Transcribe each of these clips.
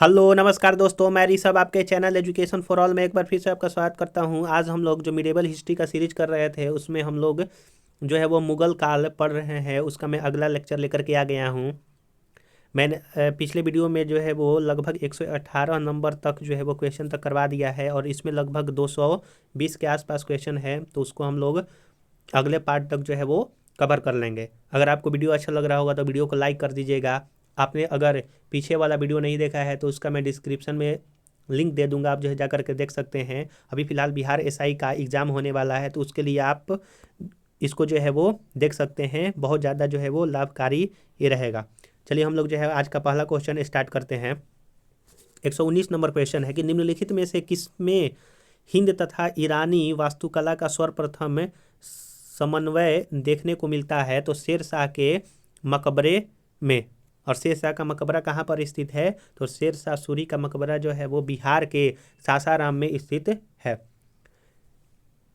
Hello नमस्कार दोस्तों, मैं ऋषभ आपके चैनल एजुकेशन फॉर ऑल में एक बार फिर से आपका स्वागत करता हूं। आज हम लोग जो मिडेवल हिस्ट्री का सीरीज कर रहे थे उसमें हम लोग जो है वो मुगल काल पढ़ रहे हैं। उसका मैं अगला लेक्चर लेकर के आ गया हूं। मैंने पिछले वीडियो में जो है वो लगभग 118 नंबर तक जो है वो क्वेश्चन तक करवा दिया है और इसमें लगभग 220 के आसपास क्वेश्चन है, तो उसको हम लोग अगले पार्ट तक जो है वो कवर कर लेंगे। अगर आपको वीडियो अच्छा लग रहा होगा तो वीडियो को लाइक कर दीजिएगा। आपने अगर पीछे वाला वीडियो नहीं देखा है तो उसका मैं डिस्क्रिप्शन में लिंक दे दूंगा, आप जो है जा करके देख सकते हैं। अभी फ़िलहाल बिहार एसआई का एग्ज़ाम होने वाला है तो उसके लिए आप इसको जो है वो देख सकते हैं। बहुत ज़्यादा जो है वो लाभकारी ये रहेगा। चलिए हम लोग जो है आज का पहला क्वेश्चन स्टार्ट करते हैं। 119 नंबर क्वेश्चन है कि निम्नलिखित में से किसमें हिंद तथा ईरानी वास्तुकला का सर्वप्रथम समन्वय देखने को मिलता है? तो शेर शाह के मकबरे में। और शेर शाह का मकबरा कहाँ पर स्थित है? तो शेर शाह सूरी का मकबरा जो है वो बिहार के सासाराम में स्थित है।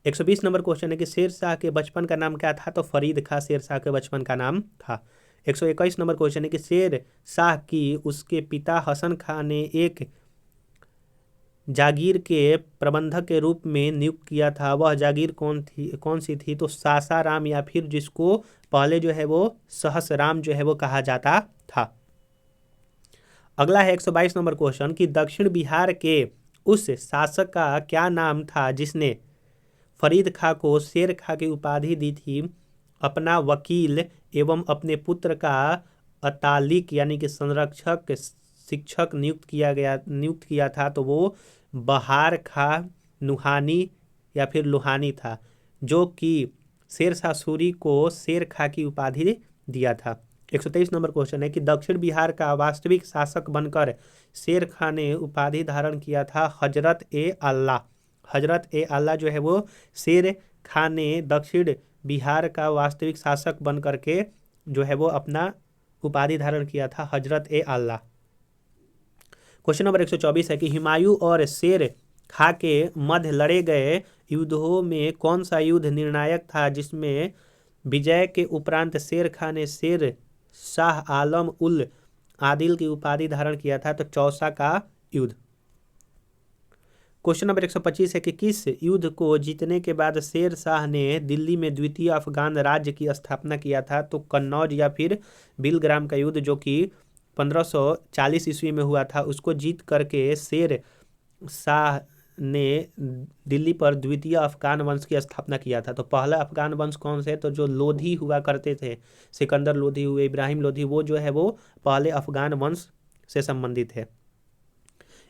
120 नंबर क्वेश्चन है कि शेर शाह के बचपन का नाम क्या था? तो फरीद खां शेर शाह के बचपन का नाम था। 121 नंबर क्वेश्चन है कि शेर शाह की उसके पिता हसन खां ने एक जागीर के प्रबंधक के रूप में नियुक्त किया था, वह जागीर कौन सी थी? तो सासाराम, या फिर जिसको पहले जो है वो सहसराम जो है वो कहा जाता था। अगला है 122 नंबर क्वेश्चन कि दक्षिण बिहार के उस शासक का क्या नाम था जिसने फरीद खां को शेर खां की उपाधि दी थी? अपना वकील एवं अपने पुत्र का अतालिक यानी कि संरक्षक शिक्षक नियुक्त किया था, तो वो बहार खां नुहानी या फिर लुहानी था, जो कि शेर शाह सूरी को शेर खां की उपाधि दिया था। 123 नंबर क्वेश्चन है कि दक्षिण बिहार का वास्तविक शासक बनकर शेर खां ने उपाधि धारण किया था हजरत ए अल्लाह। हजरत ए अल्लाह जो है वो शेर खां ने दक्षिण बिहार का वास्तविक शासक बन करके जो है वो अपना उपाधि धारण किया था, हजरत ए अल्लाह। क्वेश्चन नंबर 124 है कि हुमायूं और शेर खां के मध्य लड़े गए युद्धों में कौन सा युद्ध निर्णायक था जिसमें विजय के उपरांत शेर खां ने शेर शाह आलम उल आदिल की उपाधि धारण किया था? तो चौसा का युद्ध। क्वेश्चन नंबर 125 है कि किस युद्ध को जीतने के बाद शेर शाह ने दिल्ली में द्वितीय अफगान राज्य की स्थापना किया था? तो कन्नौज या फिर बिलग्राम का युद्ध, जो कि 1540 ईस्वी में हुआ था, उसको जीत करके शेर शाह ने दिल्ली पर द्वितीय अफगान वंश की स्थापना किया था। तो पहला अफगान वंश कौन से? तो जो लोधी हुआ करते थे, सिकंदर लोधी हुए, इब्राहिम लोधी, वो जो है वो पहले अफगान वंश से संबंधित है।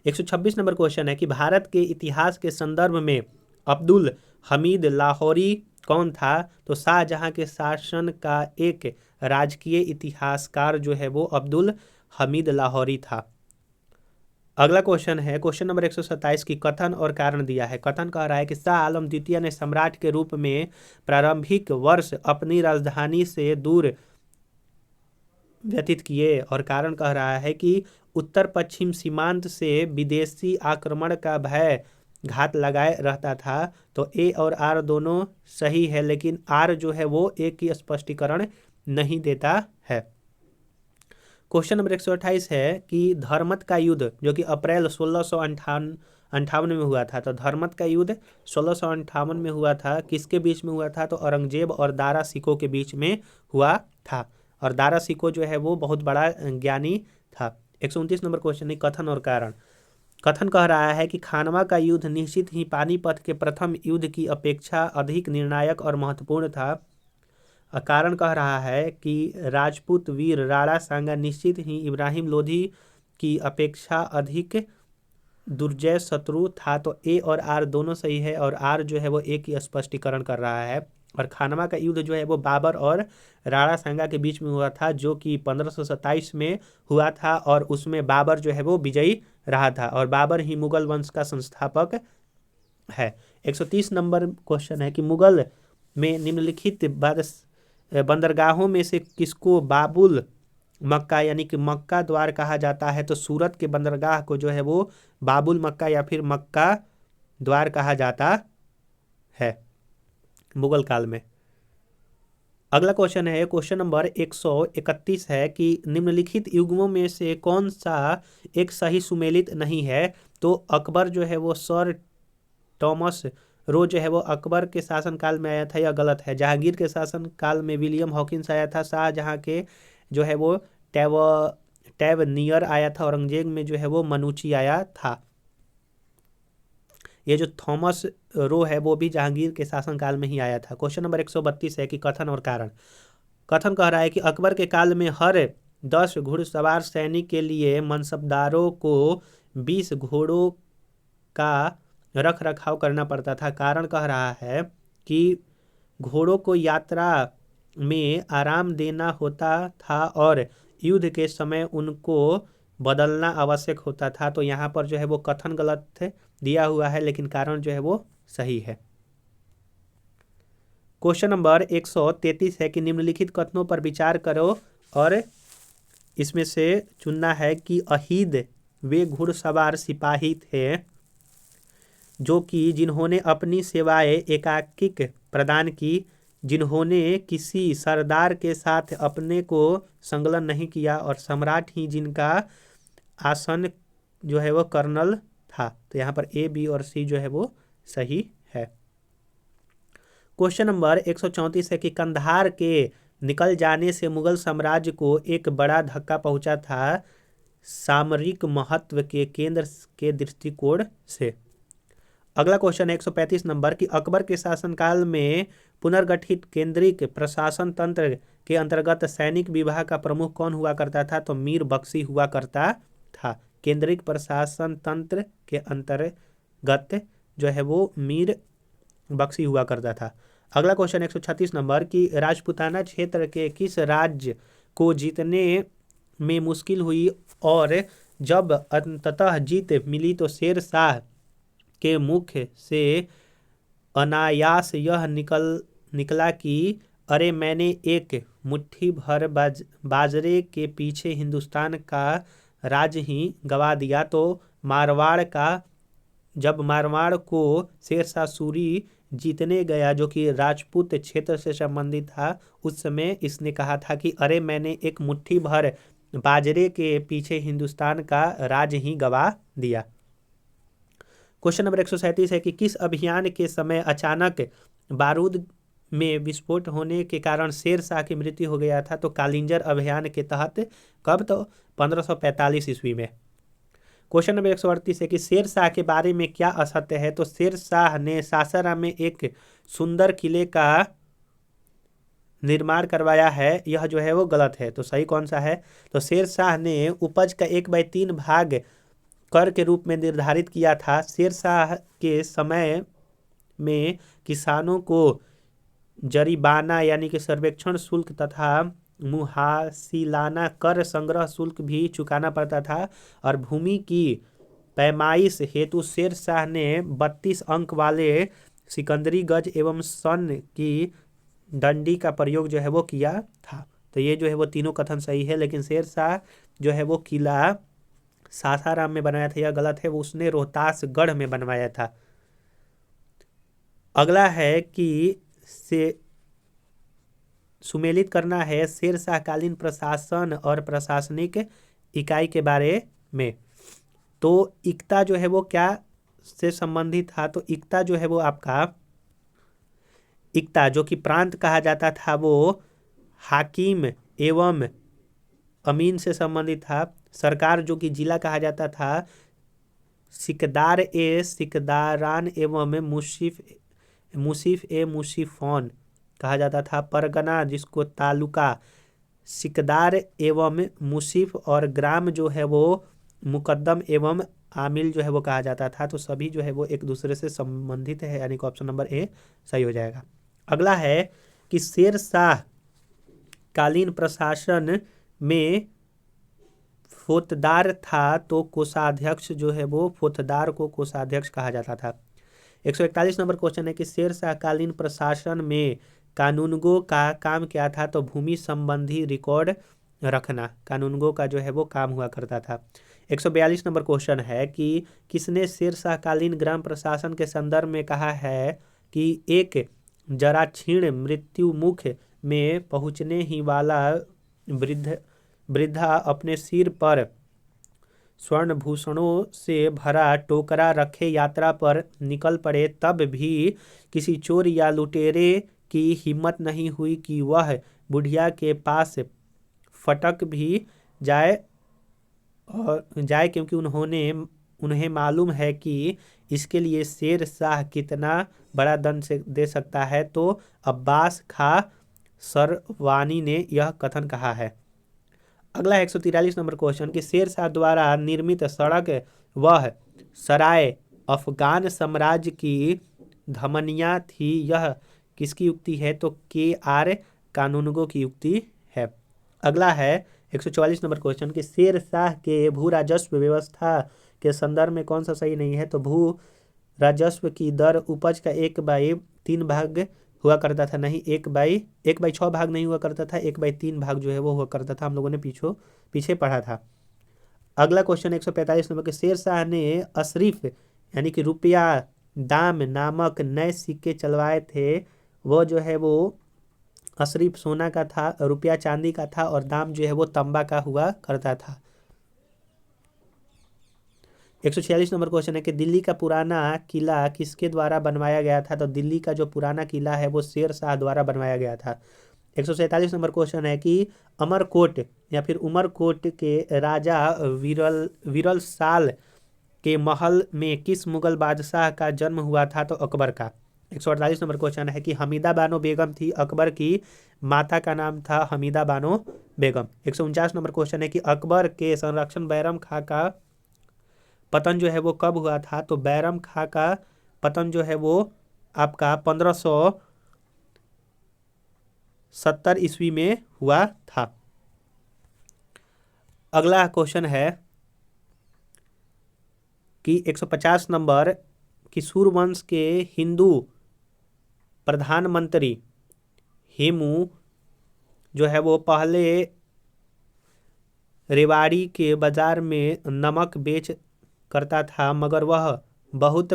126 नंबर क्वेश्चन है कि भारत के इतिहास के संदर्भ में अब्दुल हमीद लाहौरी कौन था? तो शाहजहां के शासन का एक राजकीय इतिहासकार जो है वो अब्दुल हमीद लाहौरी था। अगला क्वेश्चन है क्वेश्चन नंबर 127 की कथन और कारण दिया है। कथन कह रहा है कि शाह आलम द्वितीय ने सम्राट के रूप में प्रारंभिक वर्ष अपनी राजधानी से दूर व्यतीत किए, और कारण कह रहा है कि उत्तर पश्चिम सीमांत से विदेशी आक्रमण का भय घात लगाए रहता था। तो ए और आर दोनों सही है, लेकिन आर जो है वो ए की स्पष्टीकरण नहीं देता है। क्वेश्चन नंबर 128 है कि धर्मत का युद्ध जो कि अप्रैल 1658 में हुआ था, तो धर्मत का युद्ध 1658 में हुआ था, किसके बीच में हुआ था? तो औरंगजेब और दारा सिकों के बीच में हुआ था। और दारा सिको जो है वो बहुत बड़ा ज्ञानी था। 129 नंबर क्वेश्चन है कथन और कारण। कथन कह रहा है कि खानवा का युद्ध निश्चित ही पानीपत के प्रथम युद्ध की अपेक्षा अधिक निर्णायक और महत्वपूर्ण था। कारण कह रहा है कि राजपूत वीर राणा सांगा निश्चित ही इब्राहिम लोधी की अपेक्षा अधिक दुर्जय शत्रु था। तो ए और आर दोनों सही है, और आर जो है वो ए की स्पष्टीकरण कर रहा है। और खानवा का युद्ध जो है वो बाबर और राणा सांगा के बीच में हुआ था, जो कि 1527 में हुआ था, और उसमें बाबर जो है वो विजयी रहा था, और बाबर ही मुगल वंश का संस्थापक है। 130 नंबर क्वेश्चन है कि मुगल में निम्नलिखित बंदरगाहों में से किसको बाबुल मक्का यानी कि मक्का द्वार कहा जाता है? तो सूरत के बंदरगाह को जो है वो बाबुल मक्का या फिर मक्का द्वार कहा जाता है मुगल काल में। अगला क्वेश्चन है, क्वेश्चन नंबर 131 है कि निम्नलिखित युग्मों में से कौन सा एक सही सुमेलित नहीं है। तो अकबर जो है वो सर टॉमस रो जो है वो अकबर के शासनकाल में आया था, यह गलत है। जहांगीर के शासनकाल में विलियम हॉकिंस आया था। शाहजहां के जो है वो टैवनियर आया था। औरंगजेब में जो है वो मनुची आया था। ये जो थॉमस रो है वो भी जहांगीर के शासनकाल में ही आया था। क्वेश्चन नंबर 132 है कि कथन और कारण। कथन कह रहा है कि अकबर के काल में हर 10 घुड़सवार सैनिक के लिए मनसबदारों को 20 घोड़ों का रख रखाव करना पड़ता था। कारण कह रहा है कि घोड़ों को यात्रा में आराम देना होता था और युद्ध के समय उनको बदलना आवश्यक होता था। तो यहाँ पर जो है वो कथन गलत दिया हुआ है, लेकिन कारण जो है वो सही है। क्वेश्चन नंबर 133 है कि निम्नलिखित कथनों पर विचार करो और इसमें से चुनना है कि अहीद वे घुड़सवार सिपाही थे जो कि जिन्होंने अपनी सेवाएं एकाकिक प्रदान की, जिन्होंने किसी सरदार के साथ अपने को संलग्न नहीं किया और सम्राट ही जिनका आसन जो है वो कर्नल था। तो यहाँ पर ए, बी और सी जो है वो सही है। क्वेश्चन नंबर 134 है कि कंधार के निकल जाने से मुगल साम्राज्य को एक बड़ा धक्का पहुंचा था सामरिक महत्व के केंद्र के दृष्टिकोण से। अगला क्वेश्चन है 135 नंबर कि अकबर के शासनकाल में पुनर्गठित केंद्रिक प्रशासन तंत्र के अंतर्गत सैनिक विभाग का प्रमुख कौन हुआ करता था। तो मीर बख्शी हुआ करता था। केंद्रिक प्रशासन तंत्र के अंतर्गत जो है वो मीर बख्शी हुआ करता था। अगला क्वेश्चन 136 नंबर कि राजपूताना क्षेत्र के किस राज्य को जीतने में मुश्किल हुई और जब अंततः जीत मिली तो शेर शाह के मुख से अनायास यह निकला कि अरे मैंने एक मुट्ठी भर बाजरे के पीछे हिंदुस्तान का राज ही गवा दिया। तो जब मारवाड़ को शेरशाह सूरी जीतने गया जो कि राजपूत क्षेत्र से संबंधित था, उस समय इसने कहा था कि अरे मैंने एक मुट्ठी भर बाजरे के पीछे हिंदुस्तान का राज ही गवा दिया। क्वेश्चन नंबर 137 है कि किस अभियान के समय अचानक बारूद में विस्फोट होने के कारण शेर शाह की मृत्यु हो गया था। तो कालिंजर अभियान के तहत। कब? तो 1545 ईस्वी में। क्वेश्चन नंबर 138 है कि शेर शाह के बारे में क्या असत्य है। तो शेर शाह ने सासाराम में एक सुंदर किले का निर्माण करवाया है, यह जो है वो गलत है। तो सही कौन सा है? तो शेर शाह ने उपज का 1/3 भाग कर के रूप में निर्धारित किया था। शेर शाह के समय में किसानों को जरीबाना यानी कि सर्वेक्षण शुल्क तथा मुहासिलाना कर संग्रह शुल्क भी चुकाना पड़ता था और भूमि की पैमाइश हेतु शेर शाह ने 32 अंक वाले सिकंदरी गज एवं सन की डंडी का प्रयोग जो है वो किया था। तो ये जो है वो तीनों कथन सही है, लेकिन शेर शाह जो है वो किला सासाराम में बनाया था, यह गलत है। वो उसने रोहतासगढ़ में बनवाया था। अगला है कि से सुमेलित करना है शेर शाह कालीन प्रशासन और प्रशासनिक इकाई के बारे में। तो इक्ता जो है वो क्या से संबंधित था। तो इक्ता जो है वो आपका इक्ता जो कि प्रांत कहा जाता था वो हाकिम एवं अमीन से संबंधित था। सरकार जो कि जिला कहा जाता था। सिकदार ए सिकदारान एवं मुसीफ ए मुसीफौन कहा जाता था। परगना जिसको तालुका सिकदार एवं मुसीफ और ग्राम जो है वो मुकद्दम एवं आमिल जो है वो कहा जाता था। तो सभी जो है वो एक दूसरे से संबंधित है, यानी कि ऑप्शन नंबर ए सही हो जाएगा। अगला है कि शेर शाह कालीन प्रशासन में फौजदार था, तो कोषाध्यक्ष जो है वो फौजदार को कोषाध्यक्ष कहा जाता था। 141 नंबर क्वेश्चन है कि शेर शाह कालीन प्रशासन में कानूनगो का काम क्या था। तो भूमि संबंधी रिकॉर्ड रखना कानूनगो का जो है वो काम हुआ करता था। 142 नंबर क्वेश्चन है कि किसने शेर शाह कालीन ग्राम प्रशासन के संदर्भ में कहा है कि एक जराक्षीण मृत्युमुख में पहुँचने ही वाला वृद्धा अपने सिर पर स्वर्ण भूषणों से भरा टोकरा रखे यात्रा पर निकल पड़े, तब भी किसी चोर या लुटेरे की हिम्मत नहीं हुई कि वह बुढ़िया के पास फटक भी जाए, क्योंकि उन्हें मालूम है कि इसके लिए शेर शाह कितना बड़ा दंड दे सकता है। तो अब्बास खां सरवानी ने यह कथन कहा है। अगला 143 नंबर क्वेश्चन कि शेर शाह द्वारा निर्मित सड़क वह सराय अफगान साम्राज्य की धमनियाँ थी, यह किसकी युक्ति है? तो KR कानूनगो की युक्ति है। अगला है 144 नंबर क्वेश्चन कि शेर शाह के भू राजस्व व्यवस्था के संदर्भ में कौन सा सही नहीं है? तो भू राजस्व की दर उपज का 1/3 भाग हुआ करता था, नहीं 1/6 भाग नहीं हुआ करता था, 1/3 भाग जो है वो हुआ करता था। हम लोगों ने पीछे पढ़ा था। अगला क्वेश्चन 145 नंबर के शेर शाह ने अशरीफ यानी कि रुपया दाम नामक नए सिक्के चलवाए थे। वो जो है वो अशरीफ सोना का था, रुपया चांदी का था और दाम जो है वो तांबा का हुआ करता था। 146 नंबर क्वेश्चन है कि दिल्ली का पुराना किला किसके द्वारा बनवाया गया था? तो दिल्ली का जो पुराना किला है वो शेर शाह द्वारा बनवाया गया था। 147 नंबर क्वेश्चन है कि अमरकोट या फिर उमरकोट के राजा विरल साल के महल में किस मुगल बादशाह का जन्म हुआ था? तो अकबर का। 148 नंबर क्वेश्चन है कि हमीदा बानो बेगम थी अकबर की माता का नाम था हमीदा बानो बेगम। 149 नंबर क्वेश्चन है कि अकबर के संरक्षण बैरम खां का पतन जो है वो कब हुआ था? तो बैरम खां का पतन जो है वो आपका 1570 ईस्वी में हुआ था। अगला क्वेश्चन है कि 150 नंबर कि सूर्यवंश के हिंदू प्रधानमंत्री हेमू जो है वो पहले रेवाड़ी के बाजार में नमक बेच करता था, मगर वह बहुत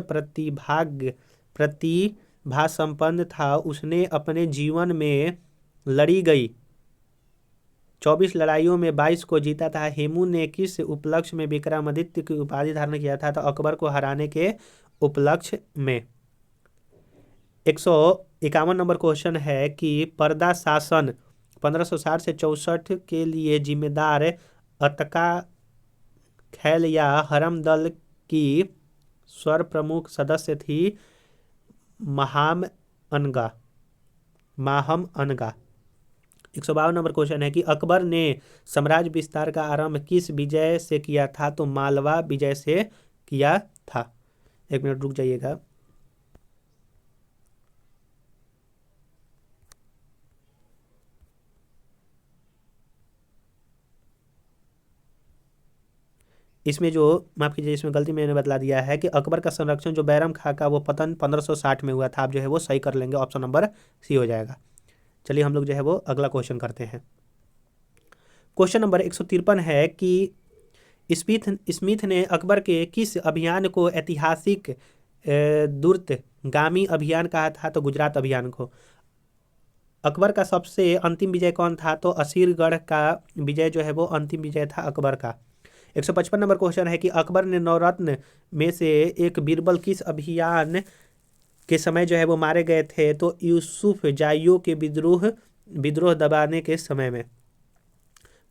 प्रतिभा संपन्न था। उसने अपने जीवन में लड़ी गई 24 लड़ाइयों में 22 को जीता था। हेमू ने किस उपलक्ष्य में विक्रमादित्य की उपाधि धारण किया था? तो अकबर को हराने के उपलक्ष्य में। 151 नंबर क्वेश्चन है कि पर्दा शासन 1560 से 64 के लिए जिम्मेदार अतका खैल या हरम दल की स्वर प्रमुख सदस्य थी माहम अनगा। 152 नंबर क्वेश्चन है कि अकबर ने साम्राज्य विस्तार का आरंभ किस विजय से किया था? तो मालवा विजय से किया था। एक मिनट रुक जाइएगा। इसमें जो माफ कीजिए, इसमें गलती मैंने बतला दिया है कि अकबर का संरक्षण जो बैरम खां का वो पतन 1560 में हुआ था। आप जो है वो सही कर लेंगे, ऑप्शन नंबर सी हो जाएगा। चलिए हम लोग जो है वो अगला क्वेश्चन करते हैं। क्वेश्चन नंबर 153 है कि स्मिथ ने अकबर के किस अभियान को ऐतिहासिक दूरगामी अभियान कहा था? तो गुजरात अभियान को। अकबर का सबसे अंतिम विजय कौन था? तो असीरगढ़ का विजय जो है वो अंतिम विजय था अकबर का। 155 नंबर क्वेश्चन है कि अकबर ने नवरत्न में से एक बीरबल किस अभियान के समय जो है वो मारे गए थे? तो यूसुफ जाइयों के विद्रोह दबाने के समय में।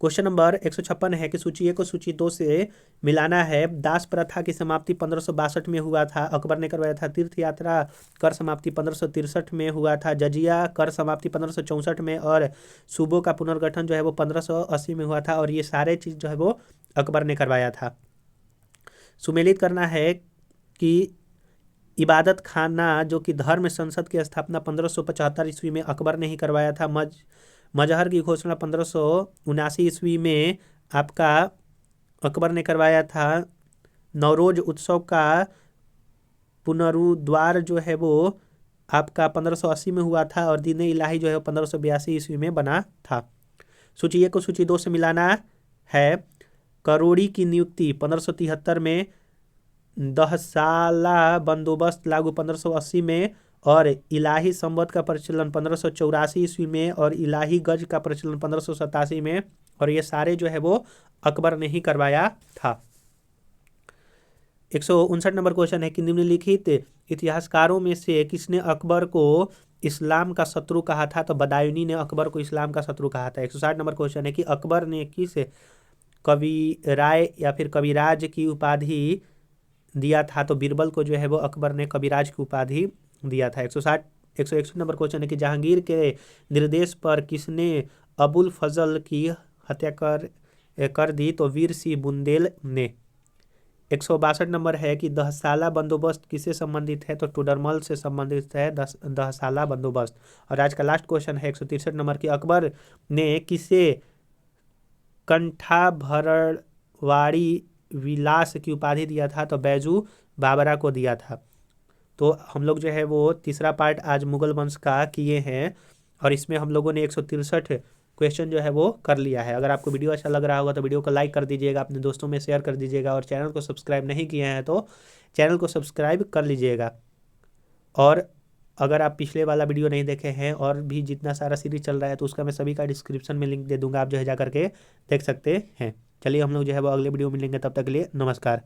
क्वेश्चन नंबर 156 है कि सूची 1 को सूची 2 से मिलाना है। दास प्रथा की समाप्ति 1562 में हुआ था, अकबर ने करवाया था। तीर्थ यात्रा कर समाप्ति 1563 में हुआ था, जजिया कर समाप्ति 1564 में और सूबों का पुनर्गठन जो है वो 1580 में हुआ था। और ये सारे चीज़ जो है वो अकबर ने करवाया था। सुमेलित करना है कि इबादत खाना जो कि धर्म संसद की स्थापना 1575 ईस्वी में अकबर ने ही करवाया था। मजहर की घोषणा 1579 ईस्वी में आपका अकबर ने करवाया था। नवरोज उत्सव का पुनरुद्वार जो है वो आपका 1580 में हुआ था और दीन इलाही जो है 1582 ईस्वी में बना था। सूची 1 को सूची 2 से मिलाना है। करोड़ी की नियुक्ति 1573 में, 10 साला बंदोबस्त लागू 1580 में और इलाही संवत का प्रचलन 1584 ईस्वी में और इलाही गज का प्रचलन 1587 में, और ये सारे जो है वो अकबर ने ही करवाया था। 159 नंबर क्वेश्चन है कि निम्नलिखित इतिहासकारों में से किसने अकबर को इस्लाम का शत्रु कहा था? तो बदायूनी ने अकबर को इस्लाम का शत्रु कहा था। 160 नंबर क्वेश्चन है कि अकबर ने किस कविराय या फिर कविराज की उपाधि दिया था? तो बीरबल को जो है वो अकबर ने कविराज की उपाधि दिया था। 161 नंबर क्वेश्चन है कि जहांगीर के निर्देश पर किसने अबुल फजल की हत्या कर दी? तो वीर सिंह बुंदेल ने। 162 नंबर है कि दहसाला बंदोबस्त किससे संबंधित है? तो टोडरमल से संबंधित है दहसाला बंदोबस्त। और आज का लास्ट क्वेश्चन है 163 नंबर की अकबर ने किसे कंठा भरवाड़ी विलास की उपाधि दिया था? तो बैजू बाबरा को दिया था। तो हम लोग जो है वो तीसरा पार्ट आज मुगल वंश का किए हैं, और इसमें हम लोगों ने 163 क्वेश्चन जो है वो कर लिया है। अगर आपको वीडियो अच्छा लग रहा होगा तो वीडियो को लाइक कर दीजिएगा, अपने दोस्तों में शेयर कर दीजिएगा, और चैनल को सब्सक्राइब नहीं किए हैं तो चैनल को सब्सक्राइब कर लीजिएगा। और अगर आप पिछले वाला वीडियो नहीं देखे हैं और भी जितना सारा सीरीज चल रहा है तो उसका मैं सभी का डिस्क्रिप्शन में लिंक दे दूंगा, आप जो है जा करके देख सकते हैं। चलिए हम लोग जो है वो अगले वीडियो में मिलेंगे, तब तक के लिए नमस्कार।